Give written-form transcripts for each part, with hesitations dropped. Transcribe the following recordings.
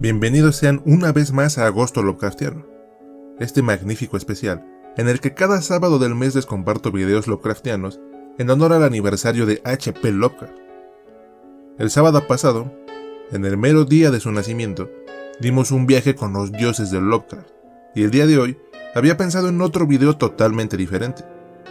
Bienvenidos sean una vez más a Agosto Lovecraftiano, este magnífico especial en el que cada sábado del mes les comparto videos Lovecraftianos en honor al aniversario de H.P. Lovecraft. El sábado pasado, en el mero día de su nacimiento, dimos un viaje con los dioses de Lovecraft, y el día de hoy había pensado en otro video totalmente diferente,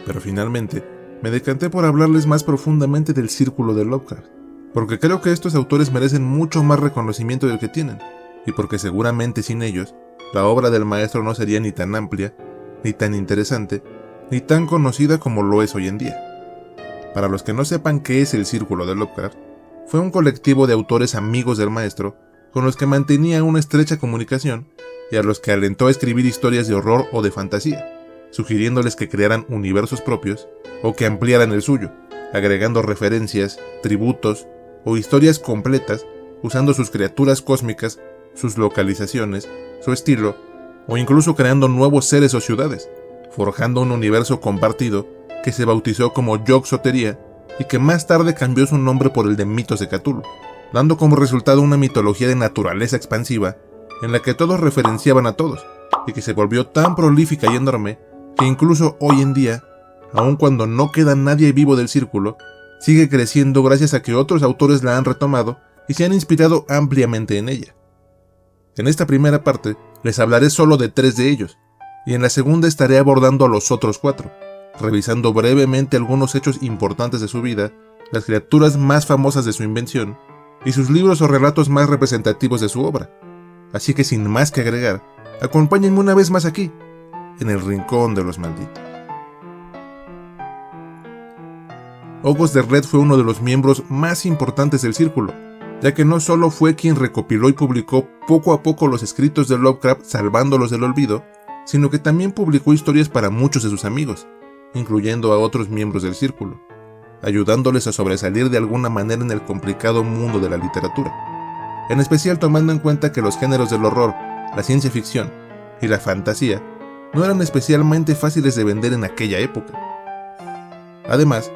pero finalmente me decanté por hablarles más profundamente del círculo de Lovecraft, porque creo que estos autores merecen mucho más reconocimiento del que tienen, y porque seguramente sin ellos, la obra del maestro no sería ni tan amplia, ni tan interesante, ni tan conocida como lo es hoy en día. Para los que no sepan qué es el círculo de Lovecraft, fue un colectivo de autores amigos del maestro, con los que mantenía una estrecha comunicación, y a los que alentó a escribir historias de horror o de fantasía, sugiriéndoles que crearan universos propios, o que ampliaran el suyo, agregando referencias, tributos, o historias completas, usando sus criaturas cósmicas, sus localizaciones, su estilo, o incluso creando nuevos seres o ciudades, forjando un universo compartido que se bautizó como Yog-Sothoth y que más tarde cambió su nombre por el de Mitos de Cthulhu, dando como resultado una mitología de naturaleza expansiva en la que todos referenciaban a todos, y que se volvió tan prolífica y enorme que incluso hoy en día, aun cuando no queda nadie vivo del círculo, sigue creciendo gracias a que otros autores la han retomado y se han inspirado ampliamente en ella. En esta primera parte les hablaré solo de 3 de ellos, y en la segunda estaré abordando a los otros 4, revisando brevemente algunos hechos importantes de su vida, las criaturas más famosas de su invención, y sus libros o relatos más representativos de su obra. Así que sin más que agregar, acompáñenme una vez más aquí, en el Rincón de los Malditos. August Derleth fue uno de los miembros más importantes del círculo, ya que no solo fue quien recopiló y publicó poco a poco los escritos de Lovecraft salvándolos del olvido, sino que también publicó historias para muchos de sus amigos, incluyendo a otros miembros del círculo, ayudándoles a sobresalir de alguna manera en el complicado mundo de la literatura, en especial tomando en cuenta que los géneros del horror, la ciencia ficción y la fantasía no eran especialmente fáciles de vender en aquella época. Además,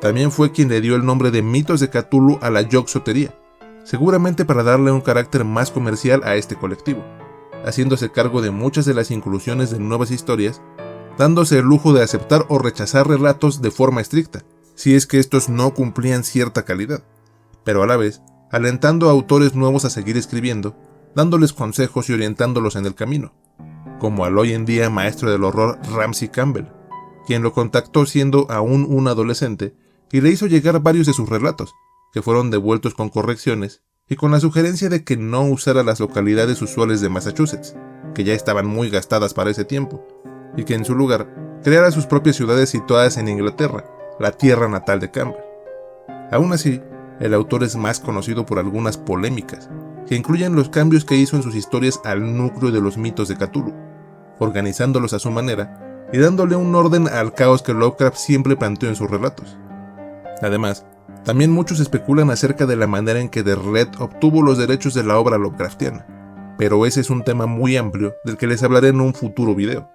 también fue quien le dio el nombre de Mitos de Cthulhu a la Yog-Sothoth, seguramente para darle un carácter más comercial a este colectivo, haciéndose cargo de muchas de las inclusiones de nuevas historias, dándose el lujo de aceptar o rechazar relatos de forma estricta, si es que estos no cumplían cierta calidad, pero a la vez alentando a autores nuevos a seguir escribiendo, dándoles consejos y orientándolos en el camino, como al hoy en día maestro del horror Ramsey Campbell, quien lo contactó siendo aún un adolescente y le hizo llegar varios de sus relatos, que fueron devueltos con correcciones y con la sugerencia de que no usara las localidades usuales de Massachusetts, que ya estaban muy gastadas para ese tiempo, y que en su lugar creara sus propias ciudades situadas en Inglaterra, la tierra natal de Campbell. Aún así, el autor es más conocido por algunas polémicas, que incluyen los cambios que hizo en sus historias al núcleo de los mitos de Cthulhu, organizándolos a su manera y dándole un orden al caos que Lovecraft siempre planteó en sus relatos. Además, también muchos especulan acerca de la manera en que Derleth obtuvo los derechos de la obra Lovecraftiana, pero ese es un tema muy amplio del que les hablaré en un futuro video.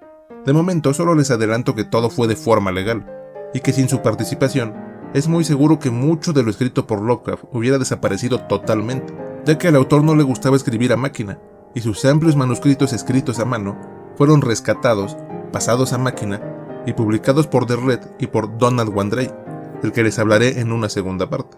De momento solo les adelanto que todo fue de forma legal, y que sin su participación, es muy seguro que mucho de lo escrito por Lovecraft hubiera desaparecido totalmente, ya que al autor no le gustaba escribir a máquina, y sus amplios manuscritos escritos a mano fueron rescatados, pasados a máquina, y publicados por Derleth y por Donald Wandrei, del que les hablaré en una segunda parte.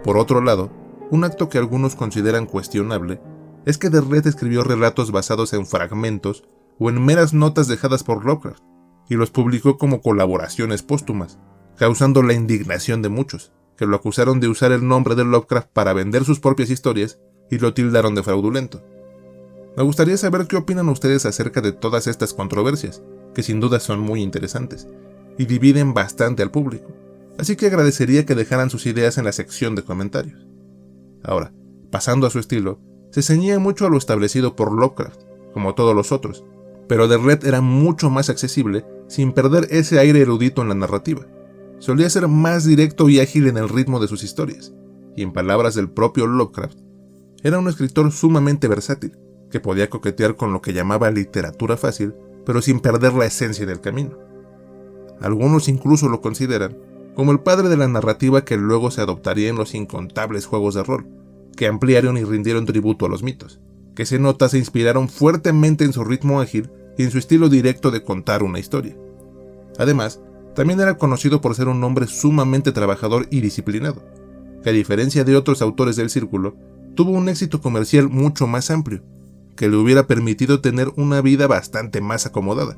Por otro lado, un acto que algunos consideran cuestionable es que Derleth escribió relatos basados en fragmentos o en meras notas dejadas por Lovecraft, y los publicó como colaboraciones póstumas, causando la indignación de muchos, que lo acusaron de usar el nombre de Lovecraft para vender sus propias historias y lo tildaron de fraudulento. Me gustaría saber qué opinan ustedes acerca de todas estas controversias, que sin duda son muy interesantes, y dividen bastante al público, así que agradecería que dejaran sus ideas en la sección de comentarios. Ahora, pasando a su estilo, se ceñía mucho a lo establecido por Lovecraft, como todos los otros, pero Derleth era mucho más accesible sin perder ese aire erudito en la narrativa. Solía ser más directo y ágil en el ritmo de sus historias, y en palabras del propio Lovecraft, era un escritor sumamente versátil, que podía coquetear con lo que llamaba literatura fácil, pero sin perder la esencia del camino. Algunos incluso lo consideran como el padre de la narrativa que luego se adoptaría en los incontables juegos de rol, que ampliaron y rindieron tributo a los mitos. que se nota se inspiraron fuertemente en su ritmo ágil y en su estilo directo de contar una historia. Además, también era conocido por ser un hombre sumamente trabajador y disciplinado, que a diferencia de otros autores del círculo, tuvo un éxito comercial mucho más amplio, que le hubiera permitido tener una vida bastante más acomodada.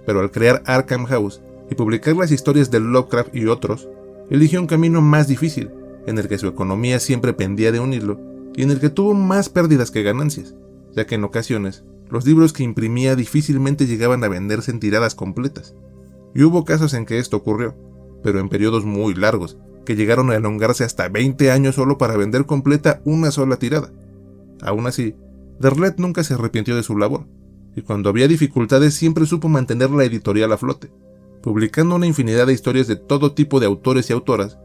Pero al crear Arkham House y publicar las historias de Lovecraft y otros, eligió un camino más difícil, en el que su economía siempre pendía de un hilo y en el que tuvo más pérdidas que ganancias, ya que en ocasiones los libros que imprimía difícilmente llegaban a venderse en tiradas completas. Y hubo casos en que esto ocurrió, pero en periodos muy largos, que llegaron a elongarse hasta 20 años solo para vender completa una sola tirada. Aún así, Derleth nunca se arrepintió de su labor, y cuando había dificultades siempre supo mantener la editorial a flote, publicando una infinidad de historias de todo tipo de autores y autoras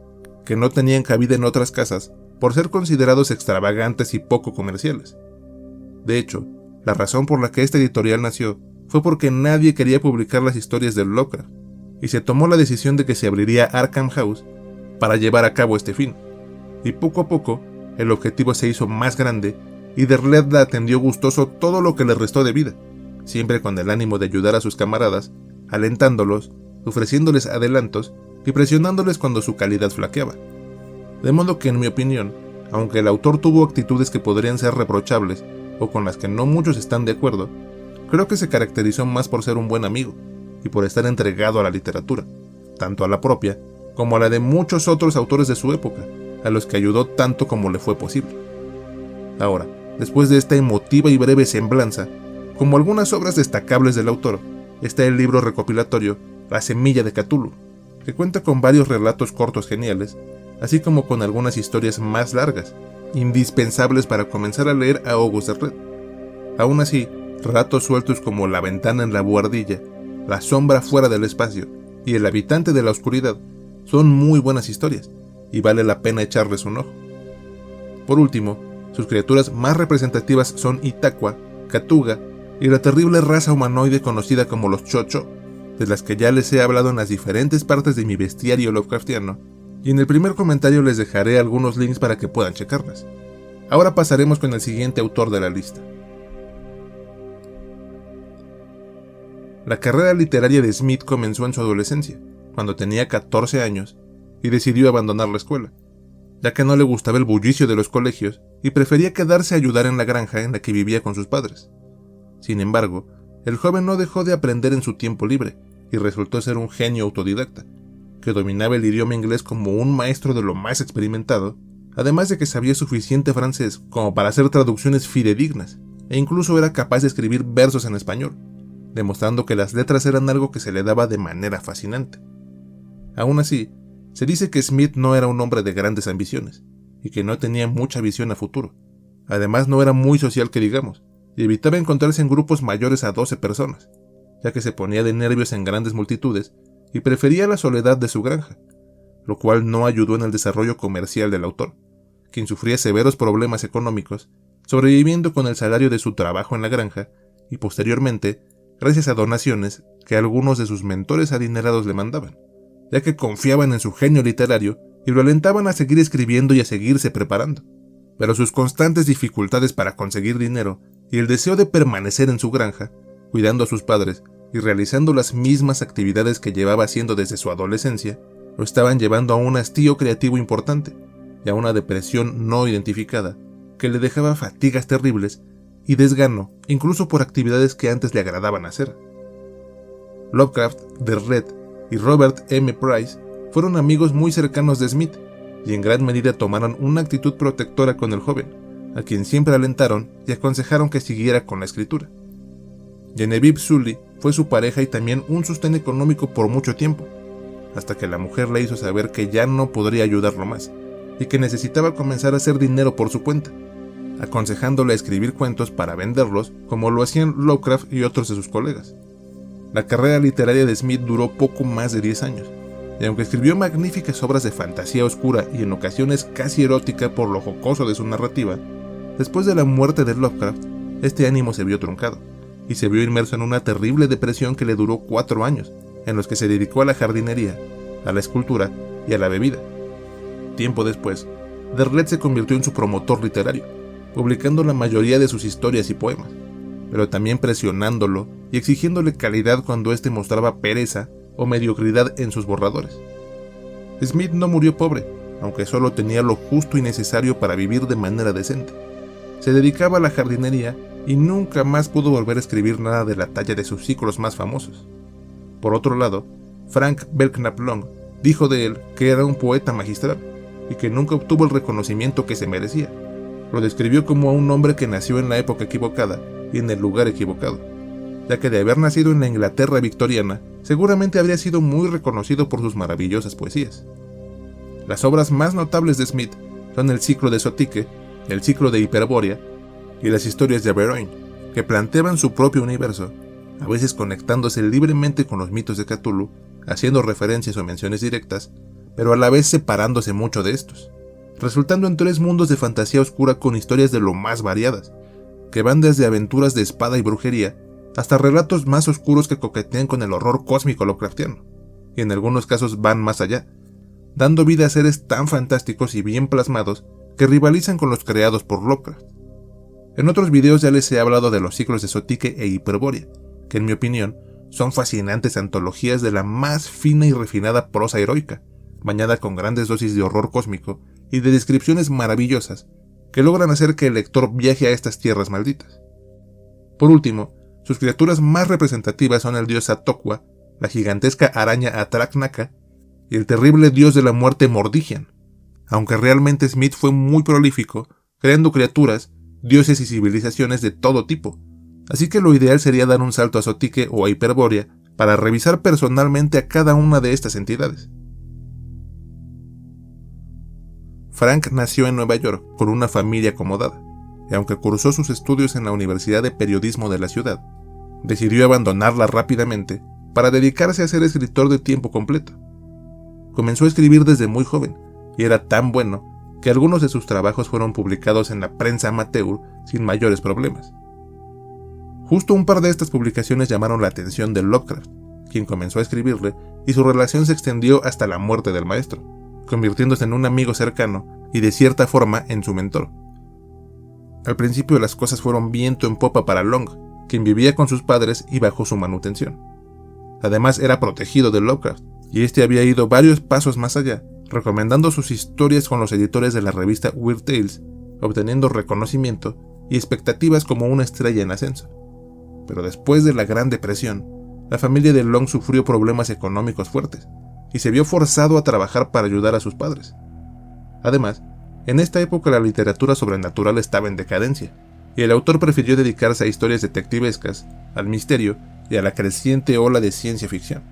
que no tenían cabida en otras casas por ser considerados extravagantes y poco comerciales. De hecho, la razón por la que esta editorial nació fue porque nadie quería publicar las historias de Lovecraft, y se tomó la decisión de que se abriría Arkham House para llevar a cabo este fin, y poco a poco el objetivo se hizo más grande y Derleth la atendió gustoso todo lo que le restó de vida, siempre con el ánimo de ayudar a sus camaradas, alentándolos, ofreciéndoles adelantos y presionándoles cuando su calidad flaqueaba. De modo que, en mi opinión, aunque el autor tuvo actitudes que podrían ser reprochables o con las que no muchos están de acuerdo, creo que se caracterizó más por ser un buen amigo y por estar entregado a la literatura, tanto a la propia como a la de muchos otros autores de su época, a los que ayudó tanto como le fue posible. Ahora, después de esta emotiva y breve semblanza, como algunas obras destacables del autor, está el libro recopilatorio La Semilla de Cthulhu, que cuenta con varios relatos cortos geniales, así como con algunas historias más largas, indispensables para comenzar a leer a August Derleth. Aún así, relatos sueltos como La ventana en la buhardilla, La sombra fuera del espacio y El habitante de la oscuridad son muy buenas historias, y vale la pena echarles un ojo. Por último, sus criaturas más representativas son Itaqua, Catuga y la terrible raza humanoide conocida como los Cho-Cho, de las que ya les he hablado en las diferentes partes de mi bestiario Lovecraftiano, y en el primer comentario les dejaré algunos links para que puedan checarlas. Ahora pasaremos con el siguiente autor de la lista. La carrera literaria de Smith comenzó en su adolescencia, cuando tenía 14 años, y decidió abandonar la escuela, ya que no le gustaba el bullicio de los colegios y prefería quedarse a ayudar en la granja en la que vivía con sus padres. Sin embargo, el joven no dejó de aprender en su tiempo libre y resultó ser un genio autodidacta, que dominaba el idioma inglés como un maestro de lo más experimentado, además de que sabía suficiente francés como para hacer traducciones fidedignas, e incluso era capaz de escribir versos en español, demostrando que las letras eran algo que se le daba de manera fascinante. Aún así, se dice que Smith no era un hombre de grandes ambiciones, y que no tenía mucha visión a futuro. Además, no era muy social que digamos, y evitaba encontrarse en grupos mayores a 12 personas, ya que se ponía de nervios en grandes multitudes y prefería la soledad de su granja, lo cual no ayudó en el desarrollo comercial del autor, quien sufría severos problemas económicos, sobreviviendo con el salario de su trabajo en la granja y posteriormente gracias a donaciones que algunos de sus mentores adinerados le mandaban, ya que confiaban en su genio literario y lo alentaban a seguir escribiendo y a seguirse preparando. Pero sus constantes dificultades para conseguir dinero y el deseo de permanecer en su granja, cuidando a sus padres y realizando las mismas actividades que llevaba haciendo desde su adolescencia, lo estaban llevando a un hastío creativo importante y a una depresión no identificada que le dejaba fatigas terribles y desgano incluso por actividades que antes le agradaban hacer. Lovecraft, Derleth y Robert M. Price fueron amigos muy cercanos de Smith y en gran medida tomaron una actitud protectora con el joven, a quien siempre alentaron y aconsejaron que siguiera con la escritura. Genevieve Sully fue su pareja y también un sostén económico por mucho tiempo, hasta que la mujer le hizo saber que ya no podría ayudarlo más y que necesitaba comenzar a hacer dinero por su cuenta, aconsejándole a escribir cuentos para venderlos como lo hacían Lovecraft y otros de sus colegas. La carrera literaria de Smith duró poco más de 10 años, y aunque escribió magníficas obras de fantasía oscura y en ocasiones casi erótica por lo jocoso de su narrativa, después de la muerte de Lovecraft, este ánimo se vio truncado, y se vio inmerso en una terrible depresión que le duró 4 años, en los que se dedicó a la jardinería, a la escultura y a la bebida. Tiempo después, Derleth se convirtió en su promotor literario, publicando la mayoría de sus historias y poemas, pero también presionándolo y exigiéndole calidad cuando éste mostraba pereza o mediocridad en sus borradores. Smith no murió pobre, aunque solo tenía lo justo y necesario para vivir de manera decente. Se dedicaba a la jardinería y nunca más pudo volver a escribir nada de la talla de sus ciclos más famosos. Por otro lado, Frank Belknap Long dijo de él que era un poeta magistral y que nunca obtuvo el reconocimiento que se merecía. Lo describió como a un hombre que nació en la época equivocada y en el lugar equivocado, ya que de haber nacido en la Inglaterra victoriana, seguramente habría sido muy reconocido por sus maravillosas poesías. Las obras más notables de Smith son el ciclo de Zotique, el ciclo de Hiperbórea y las historias de Averoigne, que planteaban su propio universo, a veces conectándose libremente con los mitos de Cthulhu, haciendo referencias o menciones directas, pero a la vez separándose mucho de estos, resultando en 3 mundos de fantasía oscura con historias de lo más variadas, que van desde aventuras de espada y brujería hasta relatos más oscuros que coquetean con el horror cósmico Lovecraftiano, y en algunos casos van más allá, dando vida a seres tan fantásticos y bien plasmados que rivalizan con los creados por Lovecraft. En otros videos ya les he hablado de los ciclos de Zotique e Hiperbórea, que en mi opinión son fascinantes antologías de la más fina y refinada prosa heroica, bañada con grandes dosis de horror cósmico y de descripciones maravillosas que logran hacer que el lector viaje a estas tierras malditas. Por último, sus criaturas más representativas son el dios Atokwa, la gigantesca araña Atrak-Naka y el terrible dios de la muerte Mordigian, aunque realmente Smith fue muy prolífico, creando criaturas, dioses y civilizaciones de todo tipo, así que lo ideal sería dar un salto a Zotique o a Hiperbórea para revisar personalmente a cada una de estas entidades. Frank nació en Nueva York con una familia acomodada, y aunque cursó sus estudios en la Universidad de Periodismo de la ciudad, decidió abandonarla rápidamente para dedicarse a ser escritor de tiempo completo. Comenzó a escribir desde muy joven, y era tan bueno que algunos de sus trabajos fueron publicados en la prensa amateur sin mayores problemas. Justo un par de estas publicaciones llamaron la atención de Lovecraft, quien comenzó a escribirle, y su relación se extendió hasta la muerte del maestro, convirtiéndose en un amigo cercano y de cierta forma en su mentor. Al principio las cosas fueron viento en popa para Long, quien vivía con sus padres y bajo su manutención. Además era protegido de Lovecraft, y este había ido varios pasos más allá, recomendando sus historias con los editores de la revista Weird Tales, obteniendo reconocimiento y expectativas como una estrella en ascenso. Pero después de la Gran Depresión, la familia de Long sufrió problemas económicos fuertes, y se vio forzado a trabajar para ayudar a sus padres. Además, en esta época la literatura sobrenatural estaba en decadencia, y el autor prefirió dedicarse a historias detectivescas, al misterio y a la creciente ola de ciencia ficción.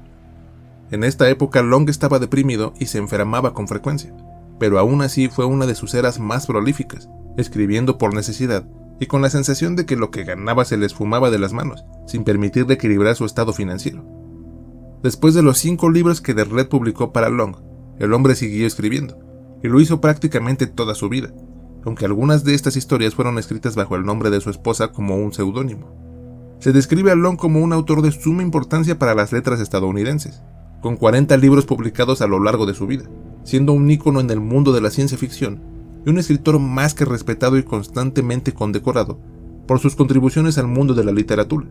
En esta época Long estaba deprimido y se enfermaba con frecuencia, pero aún así fue una de sus eras más prolíficas, escribiendo por necesidad y con la sensación de que lo que ganaba se le esfumaba de las manos, sin permitirle equilibrar su estado financiero. Después de los 5 libros que Derlet publicó para Long, el hombre siguió escribiendo, y lo hizo prácticamente toda su vida, aunque algunas de estas historias fueron escritas bajo el nombre de su esposa como un seudónimo. Se describe a Long como un autor de suma importancia para las letras estadounidenses, con 40 libros publicados a lo largo de su vida, siendo un ícono en el mundo de la ciencia ficción y un escritor más que respetado y constantemente condecorado por sus contribuciones al mundo de la literatura,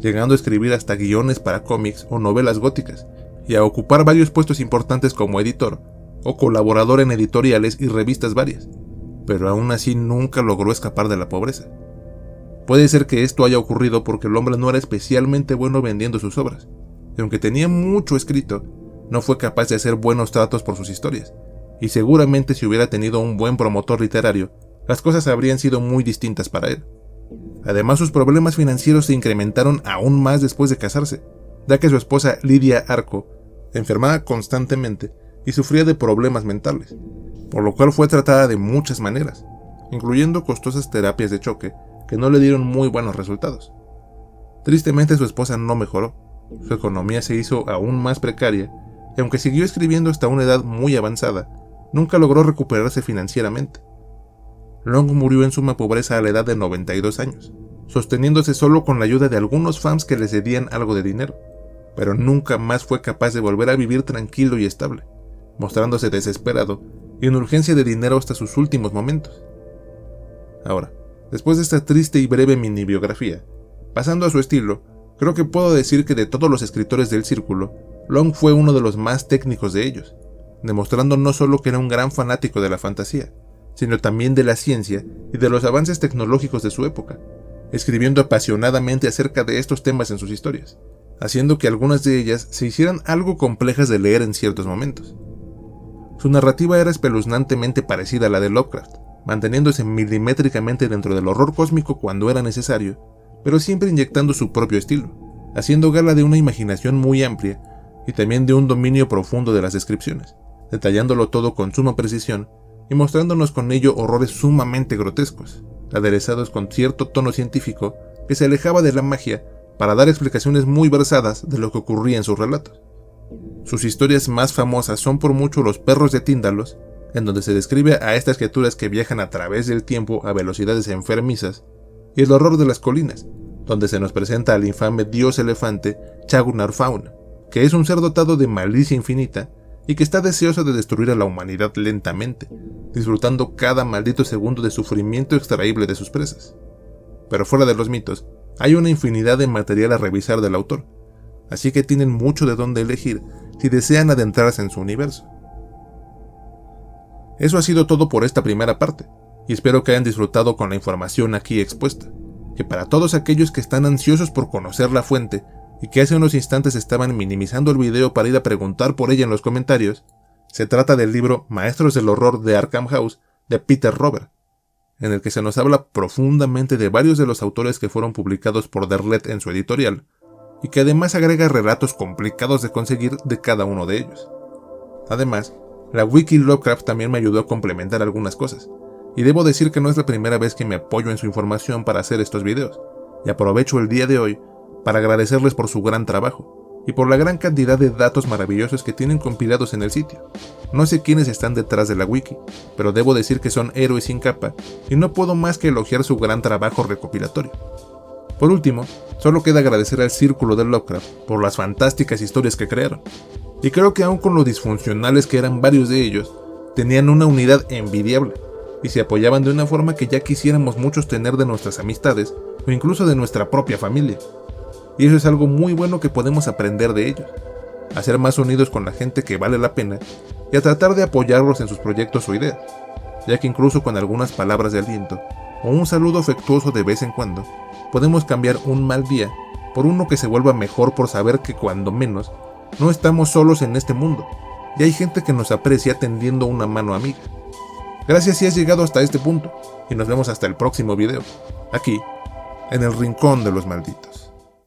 llegando a escribir hasta guiones para cómics o novelas góticas, y a ocupar varios puestos importantes como editor o colaborador en editoriales y revistas varias, pero aún así nunca logró escapar de la pobreza. Puede ser que esto haya ocurrido porque el hombre no era especialmente bueno vendiendo sus obras, y aunque tenía mucho escrito, no fue capaz de hacer buenos tratos por sus historias, y seguramente si hubiera tenido un buen promotor literario, las cosas habrían sido muy distintas para él. Además, sus problemas financieros se incrementaron aún más después de casarse, ya que su esposa Lydia Arco enfermaba constantemente y sufría de problemas mentales, por lo cual fue tratada de muchas maneras, incluyendo costosas terapias de choque que no le dieron muy buenos resultados. Tristemente, su esposa no mejoró, su economía se hizo aún más precaria, y aunque siguió escribiendo hasta una edad muy avanzada, nunca logró recuperarse financieramente. Long murió en suma pobreza a la edad de 92 años, sosteniéndose solo con la ayuda de algunos fans que le cedían algo de dinero, pero nunca más fue capaz de volver a vivir tranquilo y estable, mostrándose desesperado y en urgencia de dinero hasta sus últimos momentos. Ahora, Después de esta triste y breve mini biografía, pasando a su estilo, creo que puedo decir que de todos los escritores del círculo, Long fue uno de los más técnicos de ellos, demostrando no solo que era un gran fanático de la fantasía, sino también de la ciencia y de los avances tecnológicos de su época, escribiendo apasionadamente acerca de estos temas en sus historias, haciendo que algunas de ellas se hicieran algo complejas de leer en ciertos momentos. Su narrativa era espeluznantemente parecida a la de Lovecraft, manteniéndose milimétricamente dentro del horror cósmico cuando era necesario, pero siempre inyectando su propio estilo, haciendo gala de una imaginación muy amplia y también de un dominio profundo de las descripciones, detallándolo todo con suma precisión y mostrándonos con ello horrores sumamente grotescos, aderezados con cierto tono científico que se alejaba de la magia para dar explicaciones muy versadas de lo que ocurría en sus relatos. Sus historias más famosas son por mucho Los perros de Tíndalos, en donde se describe a estas criaturas que viajan a través del tiempo a velocidades enfermizas, y El horror de las colinas, donde se nos presenta al infame dios elefante Chagunarfaun, que es un ser dotado de malicia infinita y que está deseoso de destruir a la humanidad lentamente, disfrutando cada maldito segundo de sufrimiento extraíble de sus presas. Pero fuera de los mitos, hay una infinidad de material a revisar del autor, así que tienen mucho de dónde elegir si desean adentrarse en su universo. Eso ha sido todo por esta primera parte, y espero que hayan disfrutado con la información aquí expuesta, que para todos aquellos que están ansiosos por conocer la fuente y que hace unos instantes estaban minimizando el video para ir a preguntar por ella en los comentarios, se trata del libro Maestros del Horror de Arkham House de Peter Robert, en el que se nos habla profundamente de varios de los autores que fueron publicados por The Red en su editorial, y que además agrega relatos complicados de conseguir de cada uno de ellos. Además, la Wiki Lovecraft también me ayudó a complementar algunas cosas, y debo decir que no es la primera vez que me apoyo en su información para hacer estos videos, y aprovecho el día de hoy para agradecerles por su gran trabajo, y por la gran cantidad de datos maravillosos que tienen compilados en el sitio. No sé quiénes están detrás de la wiki, pero debo decir que son héroes sin capa, y no puedo más que elogiar su gran trabajo recopilatorio. Por último, solo queda agradecer al Círculo de Lovecraft por las fantásticas historias que crearon, y creo que aun con lo disfuncionales que eran varios de ellos, tenían una unidad envidiable, y se apoyaban de una forma que ya quisiéramos muchos tener de nuestras amistades, o incluso de nuestra propia familia. Y eso es algo muy bueno que podemos aprender de ellos, a ser más unidos con la gente que vale la pena, y a tratar de apoyarlos en sus proyectos o ideas, ya que incluso con algunas palabras de aliento, o un saludo afectuoso de vez en cuando, podemos cambiar un mal día por uno que se vuelva mejor por saber que cuando menos, no estamos solos en este mundo, y hay gente que nos aprecia tendiendo una mano amiga. Gracias si has llegado hasta este punto, y nos vemos hasta el próximo video, aquí, en el Rincón de los Malditos.